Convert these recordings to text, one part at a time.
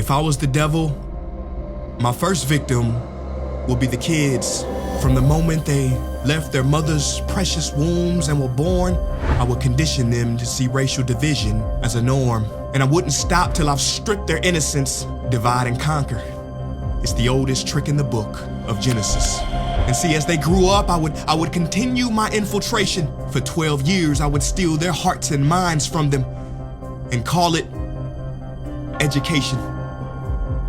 If I was the devil, my first victim would be the kids. From the moment they left their mother's precious wombs and were born, I would condition them to see racial division as a norm. And I wouldn't stop till I've stripped their innocence, divide and conquer. It's the oldest trick in the book of Genesis. And see, as they grew up, I would continue my infiltration. For 12 years, I would steal their hearts and minds from them and call it education.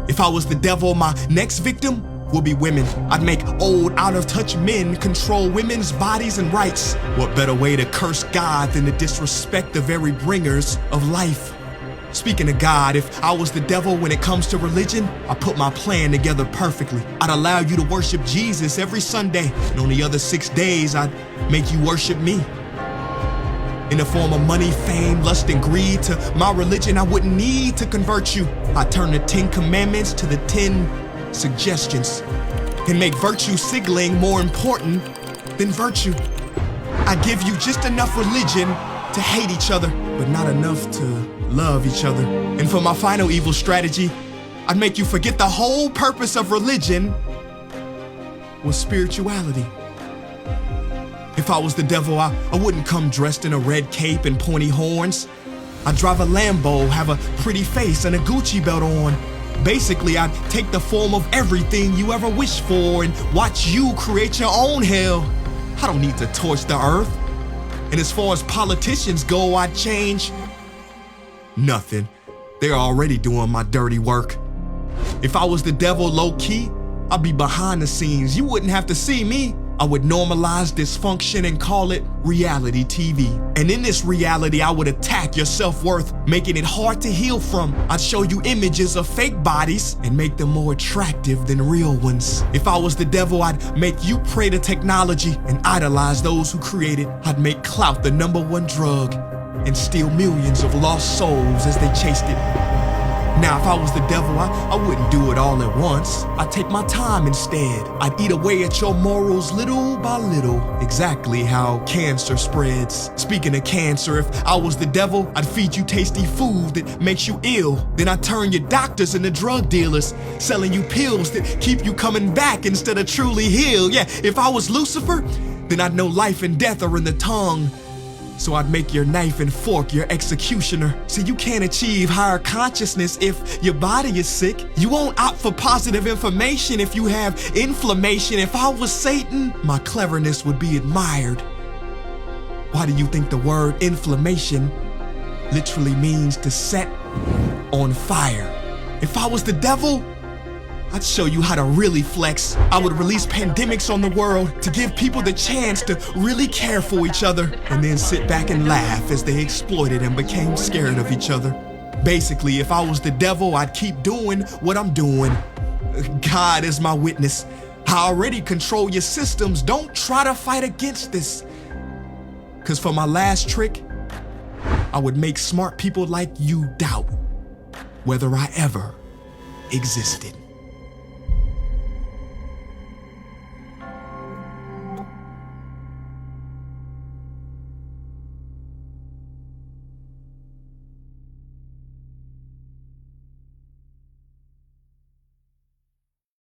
If I was the devil, my next victim will be women. I'd make old, out-of-touch men control women's bodies and rights. What better way to curse God than to disrespect the very bringers of life? Speaking of God, if I was the devil when it comes to religion, I put my plan together perfectly. I'd allow you to worship Jesus every Sunday, and on the other 6 days, I'd make you worship me. In the form of money, fame, lust, and greed, to my religion, I wouldn't need to convert you. I'd turn the 10 commandments to the 10 suggestions and make virtue signaling more important than virtue. I give you just enough religion to hate each other, but not enough to love each other. And for my final evil strategy, I'd make you forget the whole purpose of religion was spirituality. If I was the devil, I wouldn't come dressed in a red cape and pointy horns. I'd drive a Lambo, have a pretty face and a Gucci belt on. Basically, I'd take the form of everything you ever wished for and watch you create your own hell. I don't need to torch the earth. And as far as politicians go, I'd change nothing. They're already doing my dirty work. If I was the devil low-key, I'd be behind the scenes. You wouldn't have to see me. I would normalize dysfunction and call it reality TV. And in this reality, I would attack your self-worth, making it hard to heal from. I'd show you images of fake bodies and make them more attractive than real ones. If I was the devil, I'd make you pray to technology and idolize those who create it. I'd make clout the #1 drug and steal millions of lost souls as they chased it. Now, if I was the devil, I wouldn't do it all at once. I'd take my time instead. I'd eat away at your morals little by little, exactly how cancer spreads. Speaking of cancer, if I was the devil, I'd feed you tasty food that makes you ill. Then I'd turn your doctors into drug dealers, selling you pills that keep you coming back instead of truly healed. Yeah, if I was Lucifer, then I'd know life and death are in the tongue. So I'd make your knife and fork your executioner. See, you can't achieve higher consciousness if your body is sick. You won't opt for positive information if you have inflammation. If I was Satan, my cleverness would be admired. Why do you think the word inflammation literally means to set on fire? If I was the devil, I'd show you how to really flex. I would release pandemics on the world to give people the chance to really care for each other and then sit back and laugh as they exploited and became scared of each other. Basically, if I was the devil, I'd keep doing what I'm doing. God is my witness. I already control your systems. Don't try to fight against this. Because for my last trick, I would make smart people like you doubt whether I ever existed.